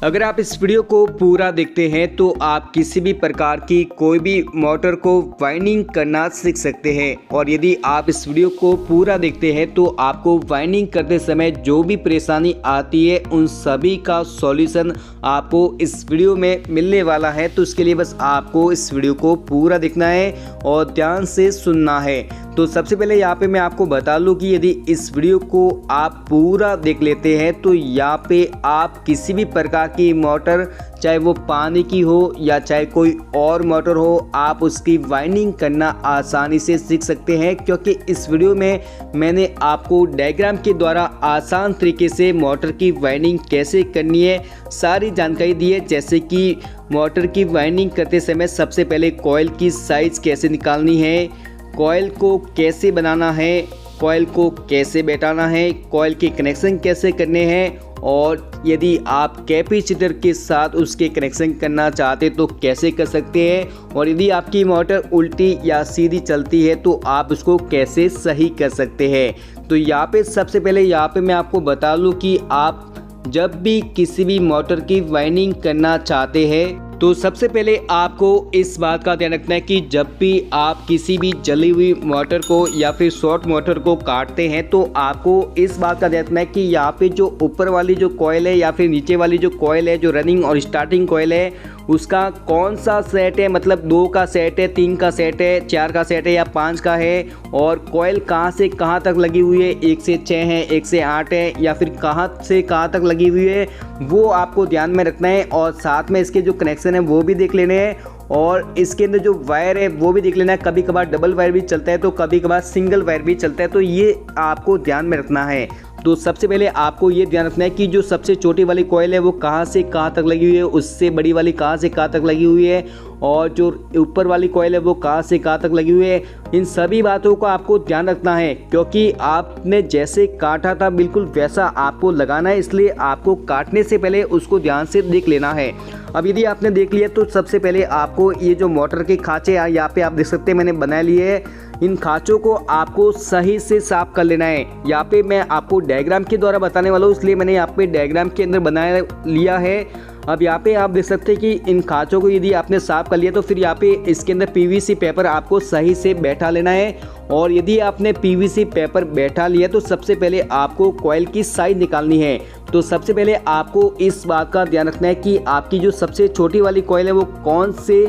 अगर आप इस वीडियो को पूरा देखते हैं तो आप किसी भी प्रकार की कोई भी मोटर को वाइंडिंग करना सीख सकते हैं। और यदि आप इस वीडियो को पूरा देखते हैं तो आपको वाइंडिंग करते समय जो भी परेशानी आती है उन सभी का सॉल्यूशन आपको इस वीडियो में मिलने वाला है। तो इसके लिए बस आपको इस वीडियो को पूरा देखना है और ध्यान से सुनना है। तो सबसे पहले यहाँ पे मैं आपको बता लूँ कि यदि इस वीडियो को आप पूरा देख लेते हैं तो यहाँ पे आप किसी भी प्रकार की मोटर, चाहे वो पानी की हो या चाहे कोई और मोटर हो, आप उसकी वाइंडिंग करना आसानी से सीख सकते हैं। क्योंकि इस वीडियो में मैंने आपको डायग्राम के द्वारा आसान तरीके से मोटर की वाइंडिंग कैसे करनी है सारी जानकारी दी है। जैसे कि मोटर की वाइंडिंग करते समय सबसे पहले कॉइल की साइज़ कैसे निकालनी है, कॉइल को कैसे बनाना है, कॉइल को कैसे बैठाना है, कॉइल के कनेक्शन कैसे करने हैं, और यदि आप कैपेसिटर के साथ उसके कनेक्शन करना चाहते तो कैसे कर सकते हैं, और यदि आपकी मोटर उल्टी या सीधी चलती है तो आप उसको कैसे सही कर सकते हैं। तो यहाँ पे सबसे पहले यहाँ पे मैं आपको बता लूँ कि आप जब भी किसी भी मोटर की वाइंडिंग करना चाहते हैं तो सबसे पहले आपको इस बात का ध्यान रखना है कि जब भी आप किसी भी जली हुई मोटर को या फिर शॉर्ट मोटर को काटते हैं तो आपको इस बात का ध्यान रखना है कि यहाँ पे जो ऊपर वाली जो कॉइल है या फिर नीचे वाली जो कॉइल है, जो रनिंग और स्टार्टिंग कॉइल है, उसका कौन सा सेट है, मतलब 2 का सेट है, 3 का सेट है, 4 का सेट है या 5 का है, और कॉइल कहाँ से कहाँ तक लगी हुई है, 1 से 6 है, 1 से 8 है या फिर कहाँ से कहाँ तक लगी हुई है, वो आपको ध्यान में रखना है। और साथ में इसके जो कनेक्शन है वो भी देख लेने हैं, और इसके अंदर जो वायर है वो भी देख लेना है। कभी कभार डबल वायर भी चलता है तो कभी कभार सिंगल वायर भी चलता है, तो ये आपको ध्यान में रखना है। तो सबसे पहले आपको ये ध्यान रखना है कि जो सबसे छोटी वाली कॉइल है वो कहाँ से कहाँ तक लगी हुई है, उससे बड़ी वाली कहाँ से कहाँ तक लगी हुई है, और जो ऊपर वाली कॉइल है वो कहाँ से कहाँ तक लगी हुई है। इन सभी बातों को आपको ध्यान रखना है, क्योंकि आपने जैसे काटा था बिल्कुल वैसा आपको लगाना है, इसलिए आपको काटने से पहले उसको ध्यान से देख लेना है। अब यदि आपने देख लिया तो सबसे पहले आपको ये जो मोटर के खाँचे यहाँ पे आप देख सकते हैं मैंने बना लिए है, इन खाँचों को आपको सही से साफ कर लेना है। यहाँ पे मैं आपको डायग्राम के द्वारा बताने वाला हूँ, इसलिए मैंने यहाँ पे डायग्राम के अंदर बना लिया है। अब यहाँ पे आप देख सकते हैं कि इन खाँचों को यदि आपने साफ कर लिया तो फिर यहाँ पे इसके अंदर पीवीसी पेपर आपको सही से बैठा लेना है। और यदि आपने पीवीसी पेपर बैठा लिया तो सबसे पहले आपको कॉइल की साइज निकालनी है। तो सबसे पहले आपको इस बात का ध्यान रखना है कि आपकी जो सबसे छोटी वाली कॉइल है वो कौन से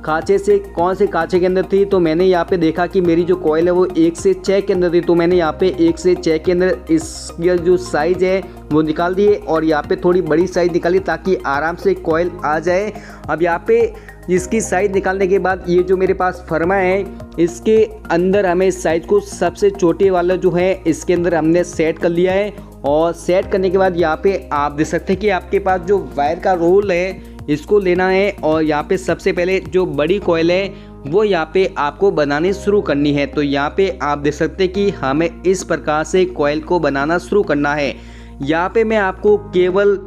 खाँचे से कौन से खाँचे के अंदर थी। तो मैंने यहाँ पे देखा कि मेरी जो कॉइल है वो 1 से 6 के अंदर थी, तो मैंने यहाँ पे 1 से 6 के अंदर इसकी जो साइज़ है वो निकाल दिए, और यहाँ पे थोड़ी बड़ी साइज़ निकाली ताकि आराम से कॉइल आ जाए। अब यहाँ पे इसकी साइज़ निकालने के बाद ये जो मेरे पास फर्मा है इसके अंदर हमें साइज़ को सबसे छोटे वाला जो है इसके अंदर हमने सेट कर लिया है। और सेट करने के बाद यहाँ पे आप देख सकते हैं कि आपके पास जो वायर का रोल है इसको लेना है, और यहाँ पे सबसे पहले जो बड़ी कॉइल है वो यहाँ पे आपको बनानी शुरू करनी है। तो यहाँ पे आप देख सकते हैं कि हमें इस प्रकार से कॉइल को बनाना शुरू करना है। यहाँ पे मैं आपको केवल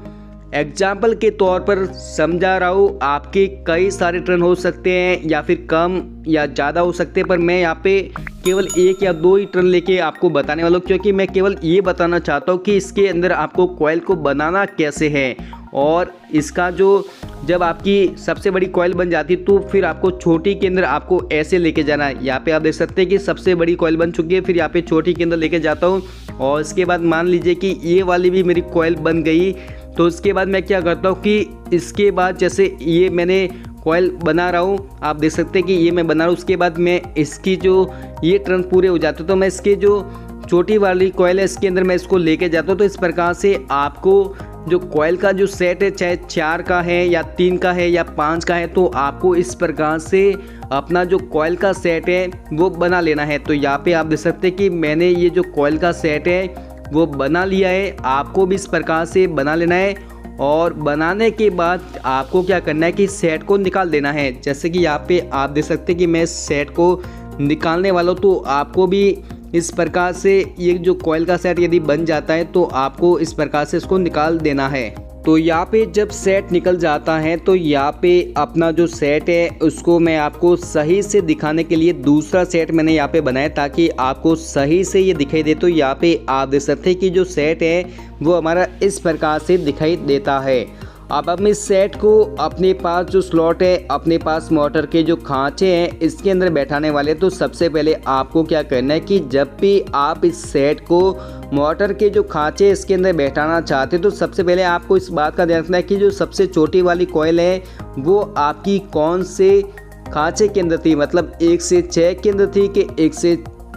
एग्जाम्पल के तौर पर समझा रहा हूँ, आपके कई सारे टर्न हो सकते हैं या फिर कम या ज़्यादा हो सकते हैं, पर मैं यहाँ पे केवल 1 या 2 ही टर्न लेके आपको बताने वाला हूँ, क्योंकि मैं केवल ये बताना चाहता हूँ कि इसके अंदर आपको कॉइल को बनाना कैसे है। और इसका जो जब आपकी सबसे बड़ी कॉइल बन जाती तो फिर आपको छोटी के अंदर आपको ऐसे लेके जाना है। यहाँ पे आप देख सकते हैं कि सबसे बड़ी कॉइल बन चुकी है, फिर यहाँ पे छोटी के अंदर लेके जाता हूँ, और इसके बाद मान लीजिए कि ये वाली भी मेरी कॉइल बन गई। तो उसके बाद मैं क्या करता हूँ कि इसके बाद जैसे ये मैंने कॉइल बना रहा हूँ, आप देख सकते हैं कि ये मैं बना रहा हूँ, उसके बाद मैं इसकी जो ये टर्न पूरे हो जाते तो मैं इसके जो छोटी वाली कॉइल है इसके अंदर मैं इसको लेके जाता हूँ। तो इस प्रकार से आपको जो कॉइल का जो सेट है, चाहे 4 का है या 3 का है या 5 का है, तो आपको इस प्रकार से अपना जो कॉइल का सेट है वो बना लेना है। तो यहाँ पे आप देख सकते हैं कि मैंने ये जो कॉइल का सेट है वो बना लिया है, आपको भी इस प्रकार से बना लेना है। और बनाने के बाद आपको क्या करना है कि सेट को निकाल देना है। जैसे कि यहाँ पे आप देख सकते हैं कि मैं सेट को निकालने वाला हूँ, तो आपको भी इस प्रकार से ये जो कॉइल का सेट यदि बन जाता है तो आपको इस प्रकार से इसको निकाल देना है। तो यहाँ पे जब सेट निकल जाता है तो यहाँ पे अपना जो सेट है उसको मैं आपको सही से दिखाने के लिए दूसरा सेट मैंने यहाँ पे बनाया ताकि आपको सही से ये दिखाई दे। तो यहाँ पे आप देख सकते हैं कि जो सेट है वो हमारा इस प्रकार से दिखाई देता है। अब हम इस सेट को अपने पास जो स्लॉट है, अपने पास मोटर के जो खांचे हैं इसके अंदर बैठाने वाले। तो सबसे पहले आपको क्या करना है कि जब भी आप इस सेट को मोटर के जो खांचे इसके अंदर बैठाना चाहते हैं तो सबसे पहले आपको इस बात का ध्यान रखना है कि जो सबसे छोटी वाली कॉइल है वो आपकी कौन से खांचे के अंदर थी, मतलब 1 से 6 के अंदर थी कि 1 से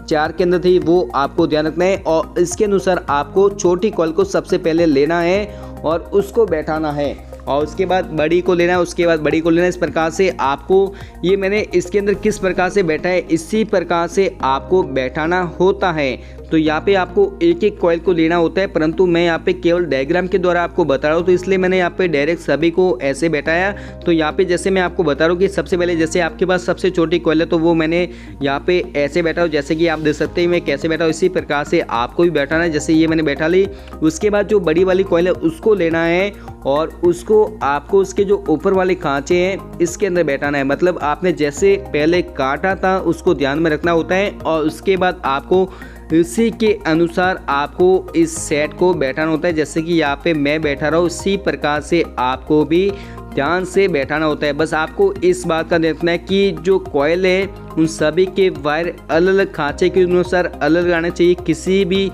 4 के अंदर थी, वो आपको ध्यान रखना है। और इसके अनुसार आपको छोटी कॉइल को सबसे पहले लेना है और उसको बैठाना है और उसके बाद बड़ी को लेना है, उसके बाद बड़ी को लेना है। इस प्रकार से आपको ये मैंने इसके अंदर किस प्रकार से बैठा है इसी प्रकार से आपको बैठाना होता है। तो यहाँ पे आपको एक एक कॉइल को लेना होता है, परंतु मैं यहाँ पे केवल डायग्राम के द्वारा आपको बता रहा हूँ तो इसलिए मैंने यहाँ पे डायरेक्ट सभी को ऐसे बैठाया। तो यहाँ पे जैसे मैं आपको बता रहा हूँ कि सबसे पहले जैसे आपके पास सबसे छोटी कॉइल है तो वो मैंने यहाँ पे ऐसे बैठा हूँ, जैसे कि आप देख सकते हैं मैं कैसे बैठा हूँ। इसी प्रकार से आपको भी बैठाना है, जैसे ये मैंने बैठा ली। उसके बाद जो बड़ी वाली कॉइल है उसको लेना है और उसको आपको उसके जो ऊपर वाले खांचे हैं इसके अंदर बैठाना है। मतलब आपने जैसे पहले काटा था उसको ध्यान में रखना होता है और उसके बाद आपको इसी के अनुसार आपको इस सेट को बैठाना होता है। जैसे कि यहाँ पे मैं बैठा रहा हूँ इसी प्रकार से आपको भी ध्यान से बैठाना होता है। बस आपको इस बात का देखना है कि जो कॉइल है उन सभी के वायर अलग अलग खांचे के अनुसार अलग आने चाहिए, किसी भी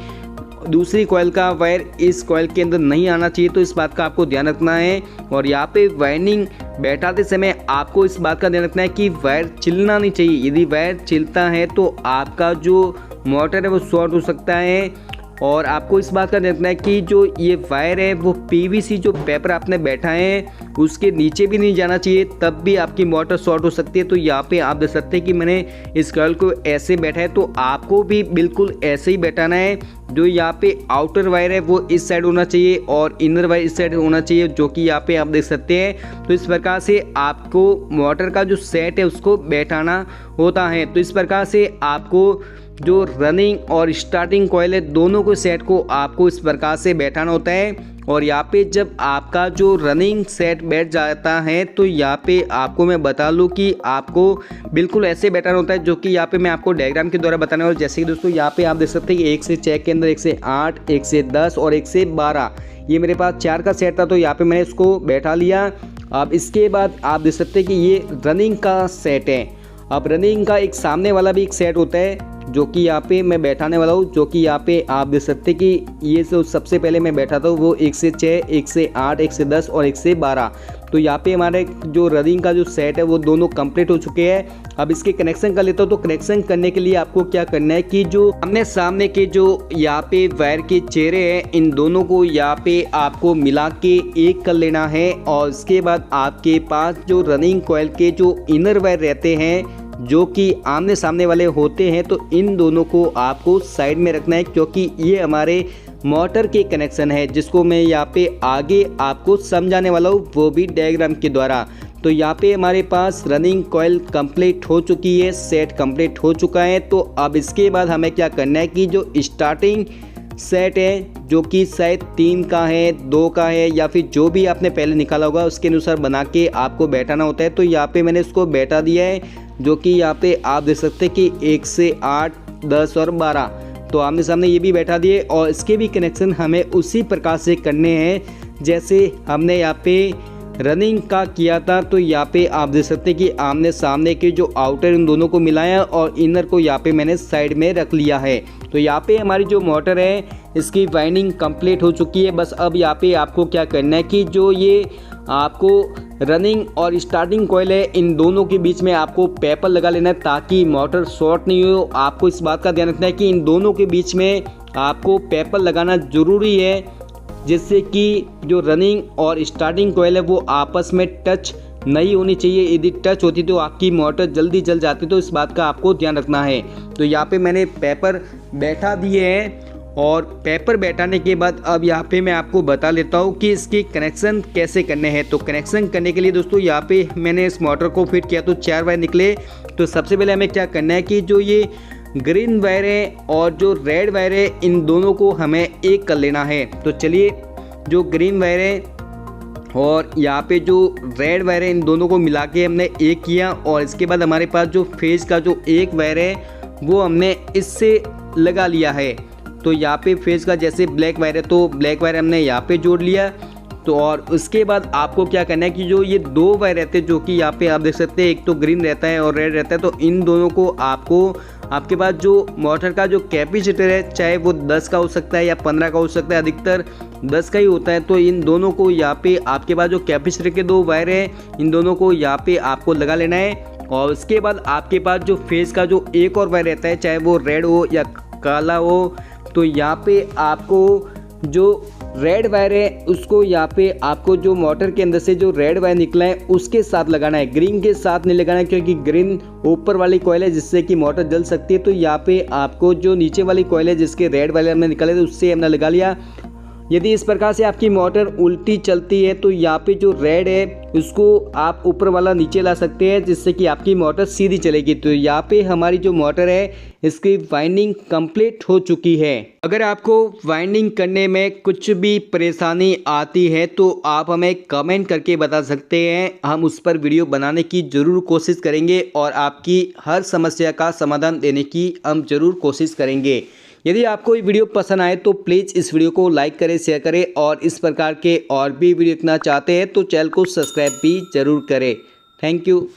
दूसरी कॉइल का वायर इस कॉइल के अंदर नहीं आना चाहिए। तो इस बात का आपको ध्यान रखना है। और यहाँ पे वायरिंग बैठाते समय आपको इस बात का ध्यान रखना है कि वायर चिलना नहीं चाहिए। यदि वायर चिलता है तो आपका जो मोटर है वो शॉर्ट हो सकता है। और आपको इस बात का ध्यान रखना है कि जो ये वायर है वो पीवीसी जो पेपर आपने बैठा है उसके नीचे भी नहीं जाना चाहिए, तब भी आपकी मोटर शॉर्ट हो सकती है। तो यहाँ पे आप देख सकते हैं कि मैंने इस कॉइल को ऐसे बैठा है, तो आपको भी बिल्कुल ऐसे ही बैठाना है। जो यहाँ पे आउटर वायर है वो इस साइड होना चाहिए और इनर वायर इस साइड होना चाहिए, जो कि यहाँ पे आप देख सकते हैं। तो इस प्रकार से आपको मोटर का जो सेट है उसको बैठाना होता है। तो इस प्रकार से आपको जो रनिंग और स्टार्टिंग कॉइल है दोनों को सेट को आपको इस प्रकार से बैठाना होता है। और यहाँ पे जब आपका जो रनिंग सेट बैठ जाता है तो यहाँ पे आपको मैं बता लूँ कि आपको बिल्कुल ऐसे बैठाना होता है, जो कि यहाँ पे मैं आपको डायग्राम के द्वारा बताने वाला। जैसे कि दोस्तों यहाँ पे आप देख सकते हैं कि 1 से 6 के अंदर 1 से 8, 1 से 10 और 1 से 12 ये मेरे पास 4 का सेट था, तो यहाँ पे मैंने इसको बैठा लिया। अब इसके बाद आप देख सकते हैं कि ये रनिंग का सेट है। अब रनिंग का एक सामने वाला भी एक सेट होता है जो कि यहाँ पे मैं बैठाने वाला हूँ, जो कि यहाँ पे आप देख सकते हैं कि ये जो सबसे पहले मैं बैठा था वो 1 से 6, 1 से 8, 1 से 10 और 1 से 12। तो यहाँ पे हमारे जो रनिंग का जो सेट है वो दोनों कंप्लीट हो चुके हैं। अब इसके कनेक्शन कर लेता हूँ। तो कनेक्शन करने के लिए आपको क्या करना है कि जो आमने सामने के जो यहाँ पे वायर के चेहरे हैं इन दोनों को यहाँ पे आपको मिला के एक कर लेना है। और इसके बाद आपके पास जो रनिंग कॉइल के जो इनर वायर रहते हैं जो कि आमने सामने वाले होते हैं, तो इन दोनों को आपको साइड में रखना है, क्योंकि ये हमारे मोटर के कनेक्शन है जिसको मैं यहाँ पे आगे आपको समझाने वाला हूँ, वो भी डायग्राम के द्वारा। तो यहाँ पे हमारे पास रनिंग कॉइल कंप्लीट हो चुकी है, सेट कंप्लीट हो चुका है। तो अब इसके बाद हमें क्या करना है कि जो स्टार्टिंग सेट है जो कि शायद 3 का है, 2 का है, या फिर जो भी आपने पहले निकाला होगा उसके अनुसार बना के आपको बैठाना होता है। तो यहाँ पे मैंने इसको बैठा दिया है, जो कि यहाँ पे आप देख सकते हैं कि 1 से 8, 10 और 12 तो आमने सामने ये भी बैठा दिए। और इसके भी कनेक्शन हमें उसी प्रकार से करने हैं जैसे हमने यहाँ पे रनिंग का किया था। तो यहाँ पे आप देख सकते हैं कि आमने सामने के जो आउटर इन दोनों को मिलाया और इनर को यहाँ पे मैंने साइड में रख लिया है। तो यहाँ पे हमारी जो मोटर है इसकी वाइंडिंग कंप्लीट हो चुकी है। बस अब यहाँ पे आपको क्या करना है कि जो ये आपको रनिंग और स्टार्टिंग कॉइल है इन दोनों के बीच में आपको पेपर लगा लेना है ताकि मोटर शॉर्ट नहीं हो। आपको इस बात का ध्यान रखना है कि इन दोनों के बीच में आपको पेपर लगाना ज़रूरी है, जिससे कि जो रनिंग और स्टार्टिंग कॉइल है वो आपस में टच नहीं होनी चाहिए। यदि टच होती तो आपकी मोटर जल्दी जल जाती, तो इस बात का आपको ध्यान रखना है। तो यहाँ पे मैंने पेपर बैठा दिए हैं और पेपर बैठाने के बाद अब यहाँ पे मैं आपको बता लेता हूँ कि इसके कनेक्शन कैसे करने हैं। तो कनेक्शन करने के लिए दोस्तों यहाँ पे मैंने इस मोटर को फिट किया तो 4 वायर निकले। तो सबसे पहले हमें क्या करना है कि जो ये ग्रीन वायर है और जो रेड वायर है इन दोनों को हमें एक कर लेना है। तो चलिए जो ग्रीन वायर है और यहाँ पे जो रेड वायर है इन दोनों को मिला के हमने एक किया। और इसके बाद हमारे पास जो फेज का जो एक वायर है वो हमने इससे लगा लिया है। तो यहाँ पे फेज का जैसे ब्लैक वायर है तो ब्लैक वायर हमने यहाँ पे जोड़ लिया। तो और उसके बाद आपको क्या करना है कि जो ये 2 वायर रहते हैं, जो कि यहाँ पे आप देख सकते हैं, एक तो ग्रीन रहता है और रेड रहता है, तो इन दोनों को आपको आपके पास जो मोटर का जो कैपेसिटर है, चाहे वो 10 का हो सकता है या 15 का हो सकता है, अधिकतर 10 का ही होता है। तो इन दोनों को यहाँ पे आपके पास जो कैपेसिटर के 2 वायर हैं, इन दोनों को यहाँ पे आपको लगा लेना है। और उसके बाद आपके पास जो फेस का जो एक और वायर रहता है, चाहे वो रेड हो या काला हो, तो यहाँ पे आपको जो रेड वायर है उसको यहाँ पे आपको जो मोटर के अंदर से जो रेड वायर निकला है उसके साथ लगाना है, ग्रीन के साथ नहीं लगाना है, क्योंकि ग्रीन ऊपर वाली कॉइल है जिससे कि मोटर जल सकती है। तो यहाँ पे आपको जो नीचे वाली कॉइल है जिसके रेड वायर हमने निकाले थे उससे हमने लगा लिया। यदि इस प्रकार से आपकी मोटर उल्टी चलती है तो यहाँ पे जो रेड है उसको आप ऊपर वाला नीचे ला सकते हैं, जिससे कि आपकी मोटर सीधी चलेगी। तो यहाँ पे हमारी जो मोटर है इसकी वाइंडिंग कंप्लीट हो चुकी है। अगर आपको वाइंडिंग करने में कुछ भी परेशानी आती है तो आप हमें कमेंट करके बता सकते हैं, हम उस पर वीडियो बनाने की ज़रूर कोशिश करेंगे और आपकी हर समस्या का समाधान देने की हम ज़रूर कोशिश करेंगे। यदि आपको ये वीडियो पसंद आए तो प्लीज़ इस वीडियो को लाइक करें, शेयर करें और इस प्रकार के और भी वीडियो देखना चाहते हैं तो चैनल को सब्सक्राइब भी ज़रूर करें। Thank you.